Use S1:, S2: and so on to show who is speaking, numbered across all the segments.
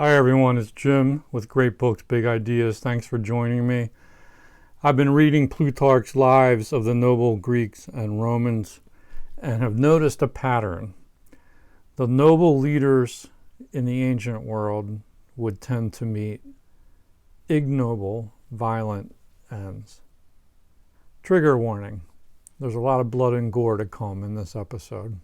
S1: Hi everyone, it's Jim with Great Books, Big Ideas. Thanks for joining me. I've been reading Plutarch's lives of the noble Greeks and Romans and have noticed a pattern. The noble leaders in the ancient world would tend to meet ignoble, violent ends. Trigger warning. There's a lot of blood and gore to come in this episode.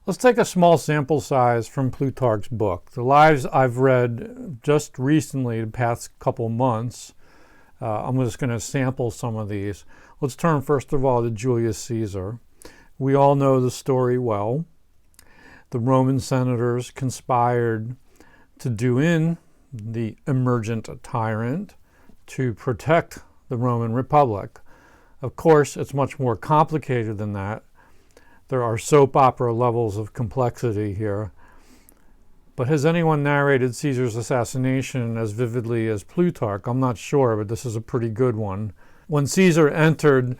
S1: Let's take a small sample size from Plutarch's book. The lives I've read just recently, the past couple months, I'm just going to sample some of these. Let's turn first of all to Julius Caesar. We all know the story well. The Roman senators conspired to do in the emergent tyrant to protect the Roman Republic. Of course, it's much more complicated than that. There are soap opera levels of complexity here. But has anyone narrated Caesar's assassination as vividly as Plutarch? I'm not sure, but this is a pretty good one. When Caesar entered,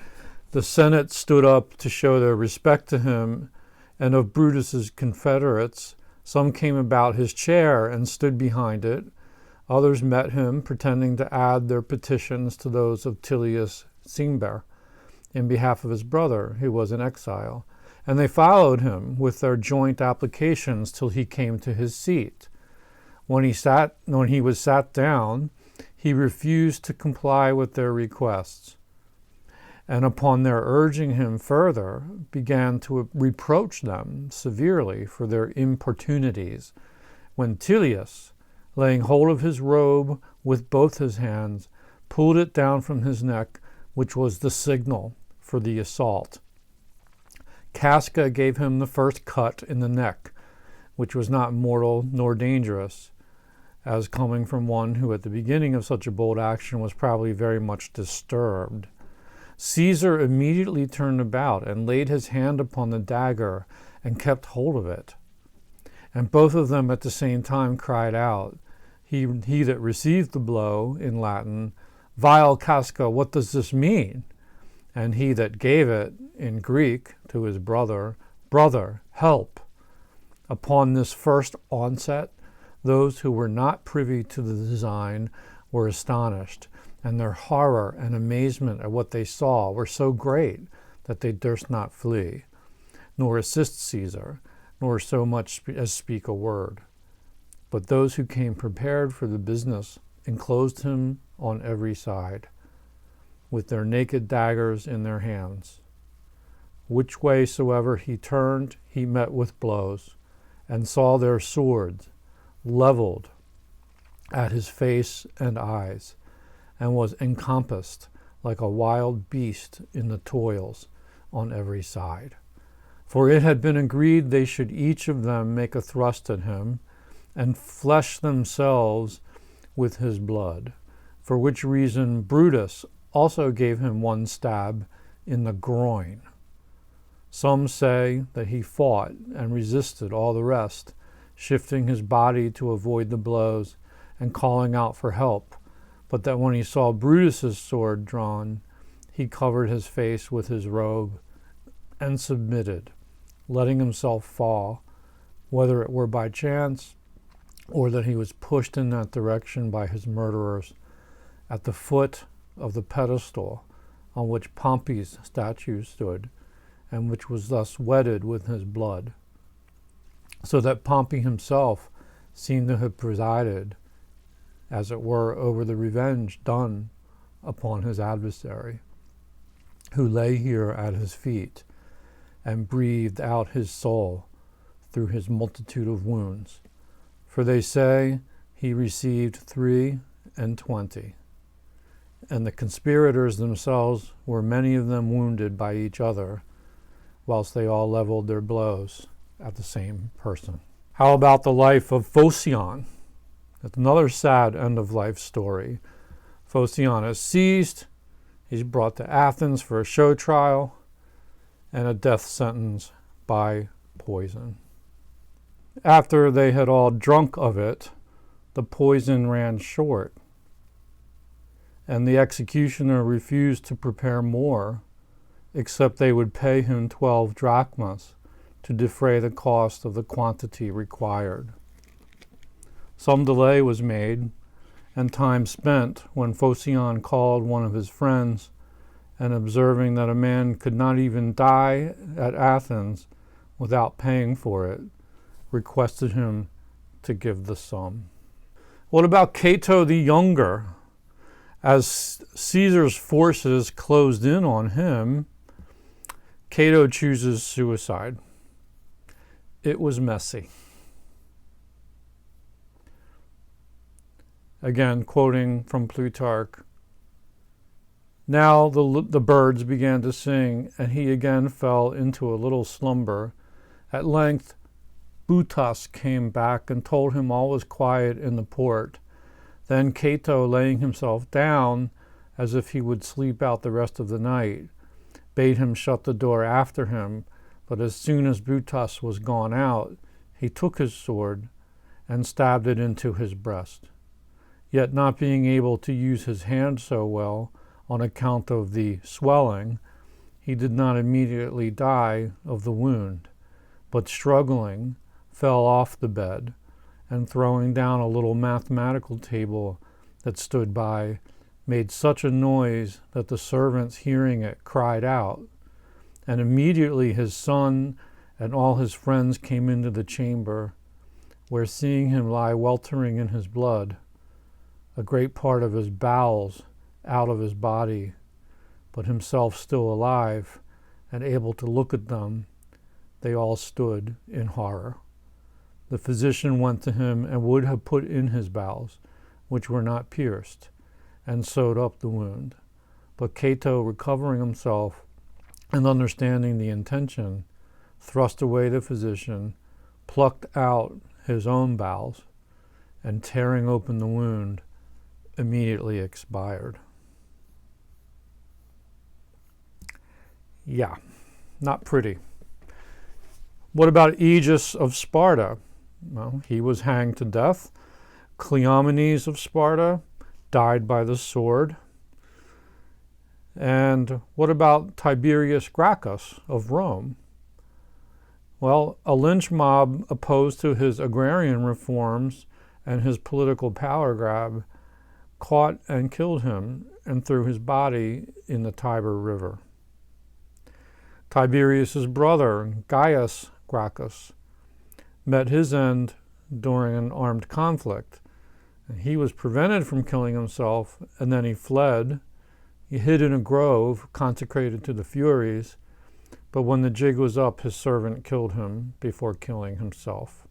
S1: the Senate stood up to show their respect to him, and of Brutus's confederates, some came about his chair and stood behind it. Others met him, pretending to add their petitions to those of Tullius Cimber in behalf of his brother, who was in exile. And they followed him with their joint applications till he came to his seat. When he was sat down, he refused to comply with their requests, and upon their urging him further, began to reproach them severely for their importunities. When Tullius, laying hold of his robe with both his hands, pulled it down from his neck, which was the signal for the assault. Casca gave him the first cut in the neck, which was not mortal nor dangerous, as coming from one who at the beginning of such a bold action was probably very much disturbed. Caesar immediately turned about and laid his hand upon the dagger and kept hold of it. And both of them at the same time cried out, he that received the blow, in Latin, "Vile Casca, what does this mean?" And he that gave it, in Greek, to his brother, "Brother, help." Upon this first onset, those who were not privy to the design were astonished, and their horror and amazement at what they saw were so great that they durst not flee, nor assist Caesar, nor so much as speak a word. But those who came prepared for the business enclosed him on every side, with their naked daggers in their hands. Which way soever he turned, he met with blows, and saw their swords leveled at his face and eyes, and was encompassed like a wild beast in the toils on every side. For it had been agreed they should each of them make a thrust at him, and flesh themselves with his blood, for which reason Brutus also gave him one stab in the groin. Some say that he fought and resisted all the rest, shifting his body to avoid the blows and calling out for help, but that when he saw Brutus's sword drawn, he covered his face with his robe and submitted, letting himself fall, whether it were by chance or that he was pushed in that direction by his murderers, at the foot of the pedestal on which Pompey's statue stood, and which was thus wetted with his blood, so that Pompey himself seemed to have presided, as it were, over the revenge done upon his adversary, who lay here at his feet, and breathed out his soul through his multitude of wounds. For they say he received 23, and the conspirators themselves were many of them wounded by each other, whilst they all leveled their blows at the same person. How about the life of Phocion? That's another sad end-of-life story. Phocion is seized, he's brought to Athens for a show trial, and a death sentence by poison. After they had all drunk of it, the poison ran short, and the executioner refused to prepare more, except they would pay him 12 drachmas to defray the cost of the quantity required. Some delay was made, and time spent when Phocion called one of his friends, and observing that a man could not even die at Athens without paying for it, requested him to give the sum. What about Cato the Younger? As Caesar's forces closed in on him, Cato chooses suicide. It was messy. Again, quoting from Plutarch, now the birds began to sing, and he again fell into a little slumber. At length, Butas came back and told him all was quiet in the port. Then Cato, laying himself down as if he would sleep out the rest of the night, bade him shut the door after him. But as soon as Butas was gone out, he took his sword and stabbed it into his breast. Yet not being able to use his hand so well on account of the swelling, he did not immediately die of the wound, but struggling, fell off the bed, and throwing down a little mathematical table that stood by, made such a noise that the servants, hearing it, cried out. And immediately his son and all his friends came into the chamber, where, seeing him lie weltering in his blood, a great part of his bowels out of his body, but himself still alive and able to look at them, they all stood in horror. The physician went to him and would have put in his bowels, which were not pierced, and sewed up the wound. But Cato, recovering himself and understanding the intention, thrust away the physician, plucked out his own bowels, and tearing open the wound, immediately expired. Yeah, not pretty. What about Aegeus of Sparta? Well, he was hanged to death. Cleomenes of Sparta died by the sword. And what about Tiberius Gracchus of Rome? Well, a lynch mob opposed to his agrarian reforms and his political power grab caught and killed him and threw his body in the Tiber River. Tiberius's brother, Gaius Gracchus, met his end during an armed conflict. And he was prevented from killing himself, and then he fled. He hid in a grove consecrated to the Furies, but when the jig was up, his servant killed him before killing himself.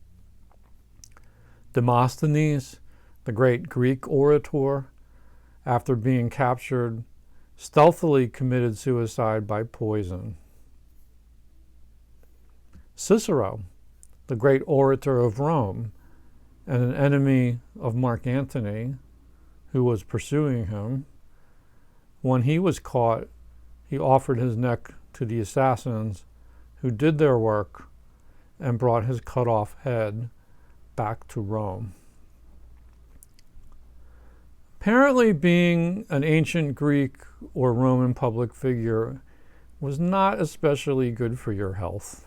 S1: Demosthenes, the great Greek orator, after being captured, stealthily committed suicide by poison. Cicero, the great orator of Rome, and an enemy of Mark Antony, who was pursuing him, when he was caught, he offered his neck to the assassins who did their work and brought his cut-off head back to Rome. Apparently, being an ancient Greek or Roman public figure was not especially good for your health.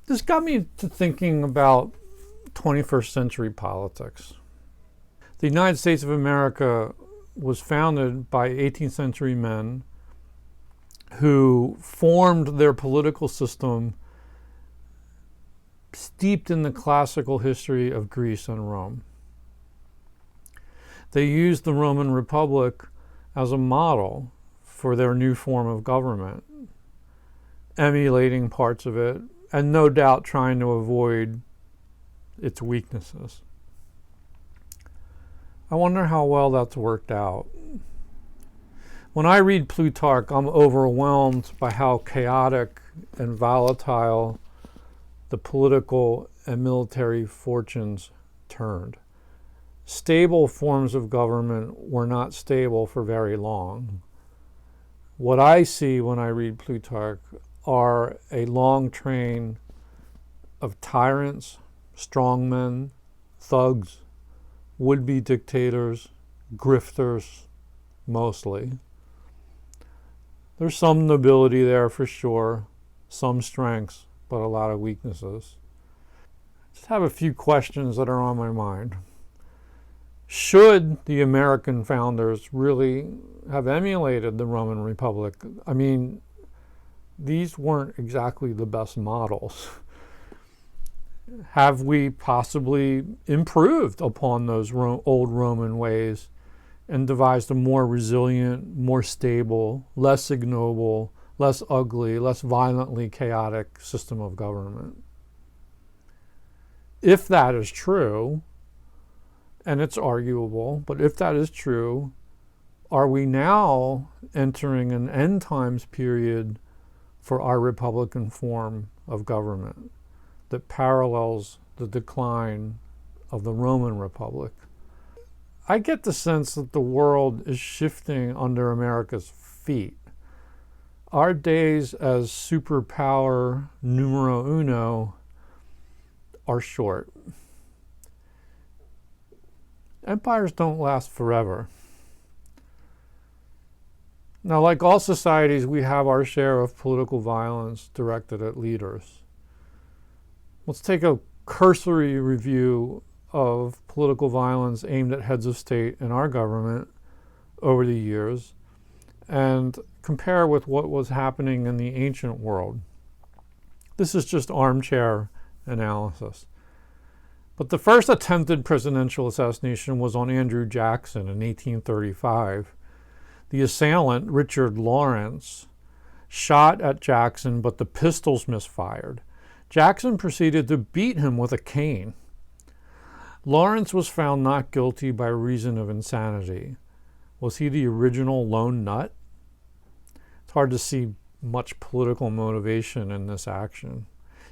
S1: This got me to thinking about 21st century politics. The United States of America was founded by 18th century men who formed their political system steeped in the classical history of Greece and Rome. They used the Roman Republic as a model for their new form of government, emulating parts of it, and no doubt trying to avoid its weaknesses. I wonder how well that's worked out. When I read Plutarch, I'm overwhelmed by how chaotic and volatile the political and military fortunes turned. Stable forms of government were not stable for very long. What I see when I read Plutarch are a long train of tyrants, strongmen, thugs, would-be dictators, grifters, mostly. There's some nobility there for sure, some strengths, but a lot of weaknesses. Just have a few questions that are on my mind. Should the American founders really have emulated the Roman Republic? I mean, these weren't exactly the best models. Have we possibly improved upon those old Roman ways and devised a more resilient, more stable, less ignoble, less ugly, less violently chaotic system of government? If that is true, and it's arguable, but if that is true, are we now entering an end times period for our Republican form of government that parallels the decline of the Roman Republic? I get the sense that the world is shifting under America's feet. Our days as superpower numero uno are short. Empires don't last forever. Now, like all societies, we have our share of political violence directed at leaders. Let's take a cursory review of political violence aimed at heads of state in our government over the years and compare with what was happening in the ancient world. This is just armchair analysis. But the first attempted presidential assassination was on Andrew Jackson in 1835. The assailant, Richard Lawrence, shot at Jackson, but the pistols misfired. Jackson proceeded to beat him with a cane. Lawrence was found not guilty by reason of insanity. Was he the original lone nut? It's hard to see much political motivation in this action.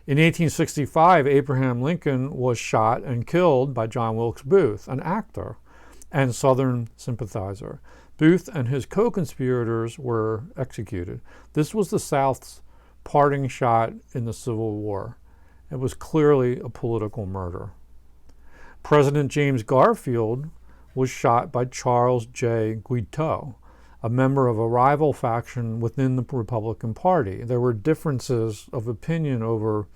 S1: In 1865, Abraham Lincoln was shot and killed by John Wilkes Booth, an actor and Southern sympathizer. Booth and his co-conspirators were executed. This was the South's parting shot in the Civil War. It was clearly a political murder. President James Garfield was shot by Charles J. Guiteau, a member of a rival faction within the Republican Party. There were differences of opinion over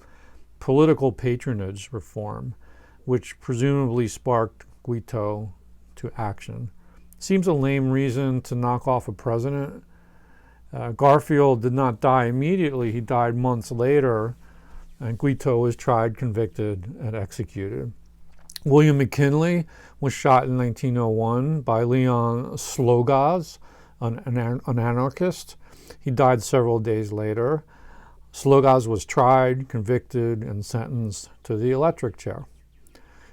S1: political patronage reform, which presumably sparked Guiteau to action. Seems a lame reason to knock off a president. Garfield did not die immediately. He died months later, and Guiteau was tried, convicted, and executed. William McKinley was shot in 1901 by Leon Slogaz, an anarchist. He died several days later. Slogaz was tried, convicted, and sentenced to the electric chair.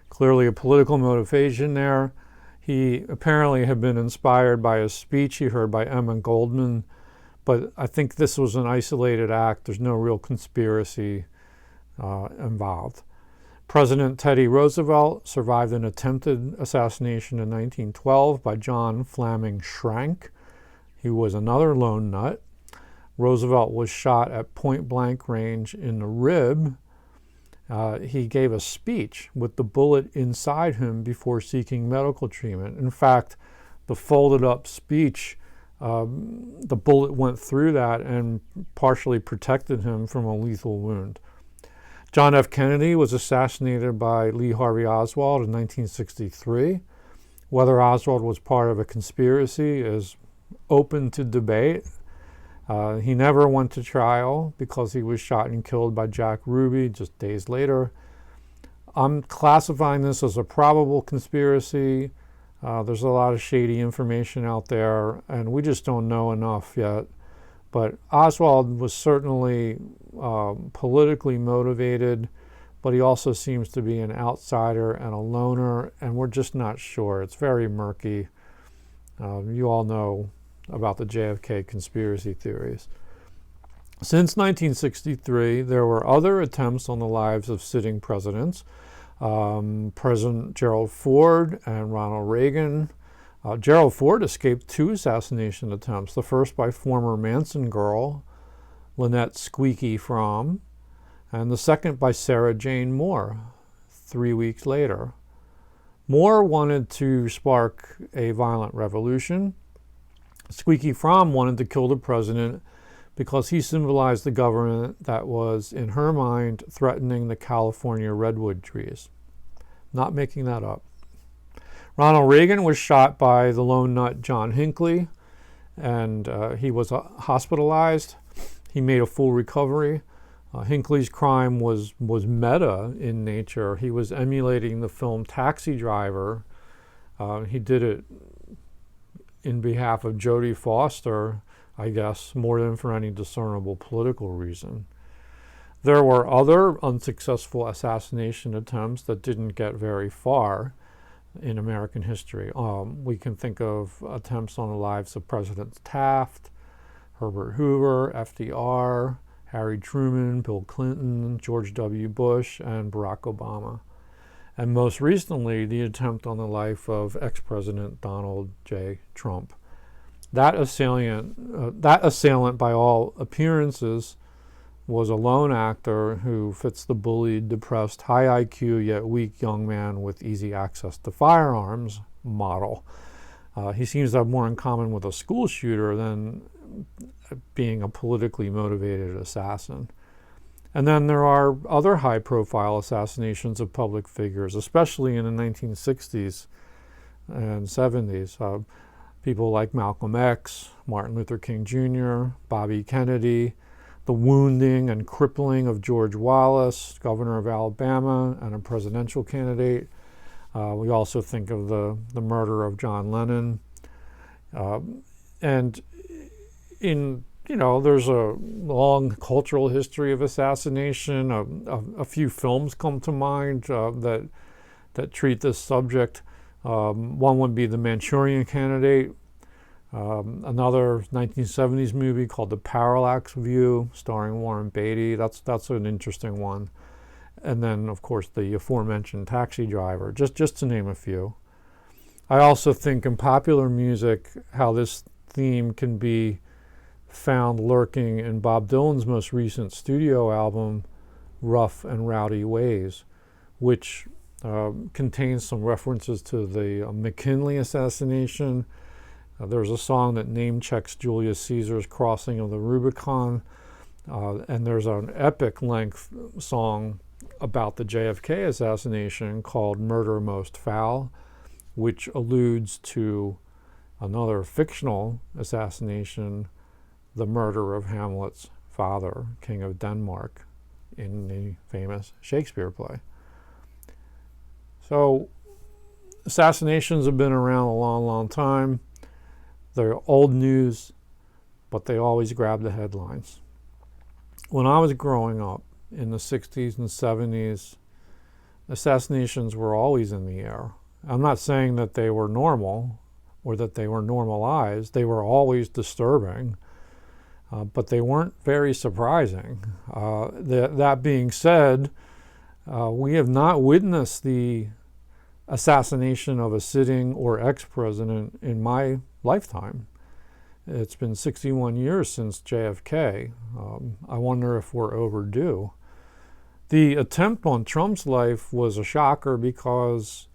S1: Clearly a political motivation there. He apparently had been inspired by a speech he heard by Emma Goldman, but I think this was an isolated act. There's no real conspiracy involved. President Teddy Roosevelt survived an attempted assassination in 1912 by John Fleming Schrank. He was another lone nut. Roosevelt was shot at point-blank range in the rib. He gave a speech with the bullet inside him before seeking medical treatment. In fact, the folded-up speech, the bullet went through that and partially protected him from a lethal wound. John F. Kennedy was assassinated by Lee Harvey Oswald in 1963. Whether Oswald was part of a conspiracy is open to debate. He never went to trial because he was shot and killed by Jack Ruby just days later. I'm classifying this as a probable conspiracy. There's a lot of shady information out there, and we just don't know enough yet. But Oswald was certainly politically motivated, but he also seems to be an outsider and a loner, and we're just not sure. It's very murky. You all know about the JFK conspiracy theories. Since 1963, there were other attempts on the lives of sitting presidents. President Gerald Ford and Ronald Reagan. Gerald Ford escaped 2 assassination attempts, the first by former Manson girl, Lynette Squeaky Fromm, and the second by Sarah Jane Moore, 3 weeks later. Moore wanted to spark a violent revolution. Squeaky Fromm wanted to kill the president because he symbolized the government that was, in her mind, threatening the California redwood trees. Not making that up. Ronald Reagan was shot by the lone nut John Hinckley, and he was hospitalized. He made a full recovery. Hinckley's crime was meta in nature. He was emulating the film Taxi Driver. He did it in behalf of Jodie Foster, I guess, more than for any discernible political reason. There were other unsuccessful assassination attempts that didn't get very far in American history. We can think of attempts on the lives of Presidents Taft, Herbert Hoover, FDR, Harry Truman, Bill Clinton, George W. Bush, and Barack Obama. And most recently, the attempt on the life of ex-President Donald J. Trump. That assailant, by all appearances, was a lone actor who fits the bullied, depressed, high IQ yet weak young man with easy access to firearms model. He seems to have more in common with a school shooter than being a politically motivated assassin. And then there are other high-profile assassinations of public figures, especially in the 1960s and 70s. People like Malcolm X, Martin Luther King Jr., Bobby Kennedy, the wounding and crippling of George Wallace, governor of Alabama and a presidential candidate. We also think of the murder of John Lennon. And there's a long cultural history of assassination. A few films come to mind that treat this subject. One would be The Manchurian Candidate. Another 1970s movie called The Parallax View, starring Warren Beatty. That's an interesting one. And then, of course, the aforementioned Taxi Driver, just to name a few. I also think in popular music how this theme can be found lurking in Bob Dylan's most recent studio album, Rough and Rowdy Ways, which contains some references to the McKinley assassination. There's a song that name-checks Julius Caesar's crossing of the Rubicon, and there's an epic-length song about the JFK assassination called Murder Most Foul, which alludes to another fictional assassination, the murder of Hamlet's father, King of Denmark, in the famous Shakespeare play. So assassinations have been around a long, long time. They're old news, but they always grab the headlines. When I was growing up in the 60s and 70s, assassinations were always in the air. I'm not saying that they were normal or that they were normalized. They were always disturbing, but they weren't very surprising. That being said, we have not witnessed the assassination of a sitting or ex-president in my lifetime. It's been 61 years since JFK. I wonder if we're overdue. The attempt on Trump's life was a shocker because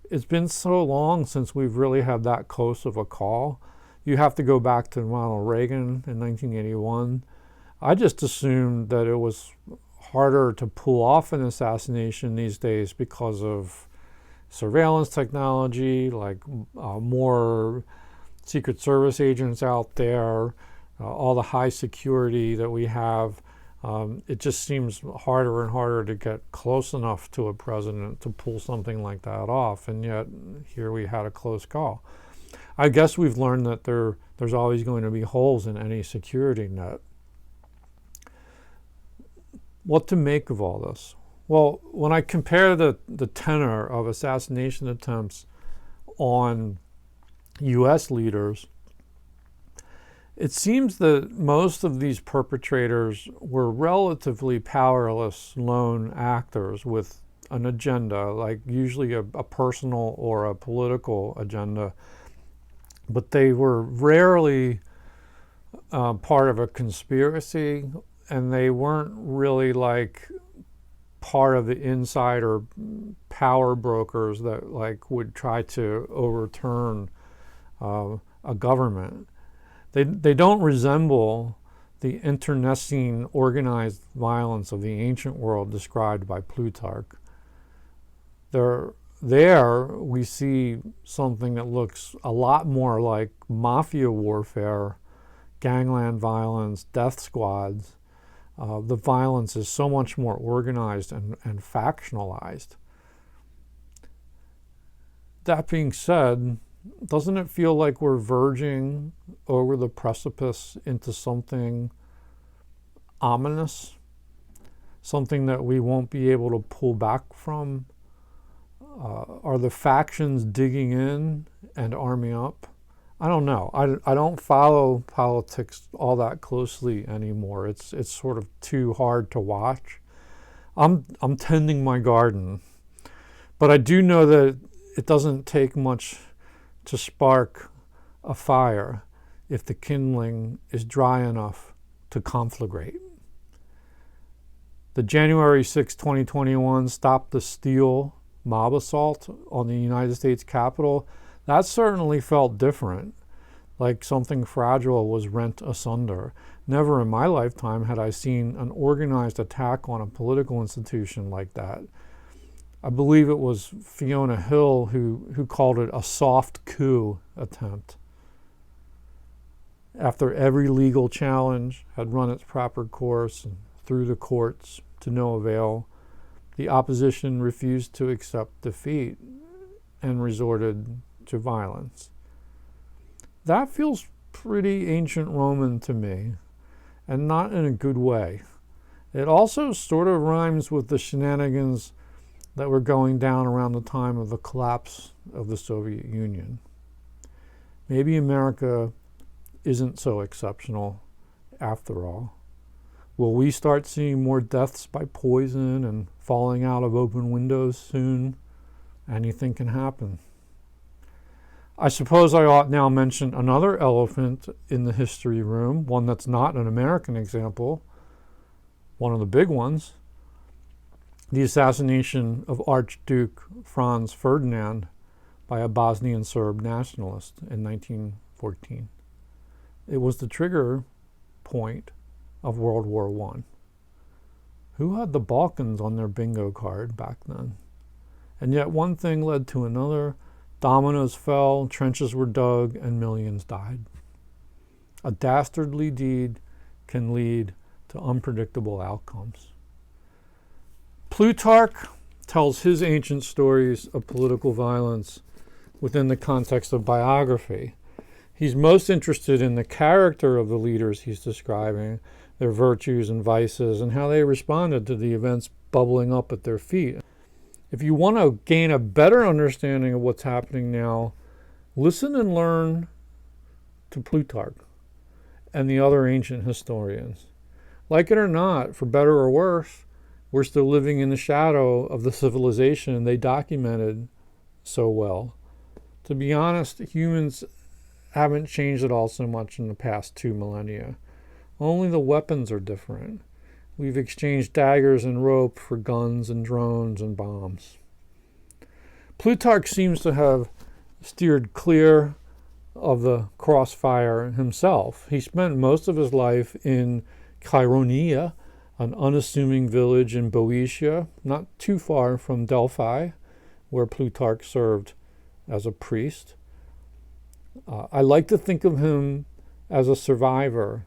S1: it's been so long since we've really had that close of a call. You have to go back to Ronald Reagan in 1981. I just assumed that it was harder to pull off an assassination these days because of surveillance technology, like more Secret Service agents out there, all the high security that we have. It just seems harder and harder to get close enough to a president to pull something like that off, and yet here we had a close call. I guess we've learned that there's always going to be holes in any security net. What to make of all this? Well, when I compare the tenor of assassination attempts on U.S. leaders, it seems that most of these perpetrators were relatively powerless lone actors with an agenda, like usually a personal or a political agenda, but they were rarely part of a conspiracy, and they weren't really like part of the insider power brokers that like would try to overturn a government. They don't resemble the internecine organized violence of the ancient world described by Plutarch. There we see something that looks a lot more like mafia warfare, gangland violence, death squads. The violence is so much more organized and factionalized. That being said, doesn't it feel like we're verging over the precipice into something ominous? Something that we won't be able to pull back from? Are the factions digging in and arming up? I don't know. I don't follow politics all that closely anymore. It's sort of too hard to watch. I'm tending my garden, but I do know that it doesn't take much to spark a fire if the kindling is dry enough to conflagrate. The January 6, 2021 Stop the Steal mob assault on the United States Capitol, that certainly felt different, like something fragile was rent asunder. Never in my lifetime had I seen an organized attack on a political institution like that. I believe it was Fiona Hill who called it a soft coup attempt. After every legal challenge had run its proper course and through the courts to no avail, the opposition refused to accept defeat and resorted to violence. That feels pretty ancient Roman to me, and not in a good way. It also sort of rhymes with the shenanigans that were going down around the time of the collapse of the Soviet Union. Maybe America isn't so exceptional after all. Will we start seeing more deaths by poison and falling out of open windows soon? Anything can happen. I suppose I ought now mention another elephant in the history room, one that's not an American example, one of the big ones: the assassination of Archduke Franz Ferdinand by a Bosnian Serb nationalist in 1914. It was the trigger point of World War I. Who had the Balkans on their bingo card back then? And yet one thing led to another. Dominoes fell, trenches were dug, and millions died. A dastardly deed can lead to unpredictable outcomes. Plutarch tells his ancient stories of political violence within the context of biography. He's most interested in the character of the leaders he's describing, their virtues and vices, and how they responded to the events bubbling up at their feet. If you want to gain a better understanding of what's happening now, listen and learn to Plutarch and the other ancient historians. Like it or not, for better or worse, we're still living in the shadow of the civilization they documented so well. To be honest, humans haven't changed at all so much in the past 2 millennia. Only the weapons are different. We've exchanged daggers and rope for guns and drones and bombs. Plutarch seems to have steered clear of the crossfire himself. He spent most of his life in Chaeronea, an unassuming village in Boeotia, not too far from Delphi, where Plutarch served as a priest. I like to think of him as a survivor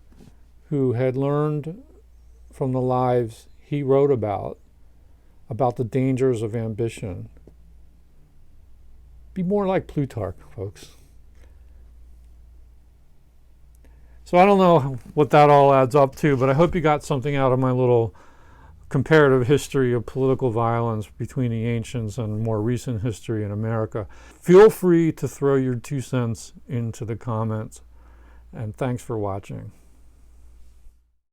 S1: who had learned from the lives he wrote about the dangers of ambition. Be more like Plutarch, folks. So I don't know what that all adds up to, but I hope you got something out of my little comparative history of political violence between the ancients and more recent history in America. Feel free to throw your 2 cents into the comments, and thanks for watching.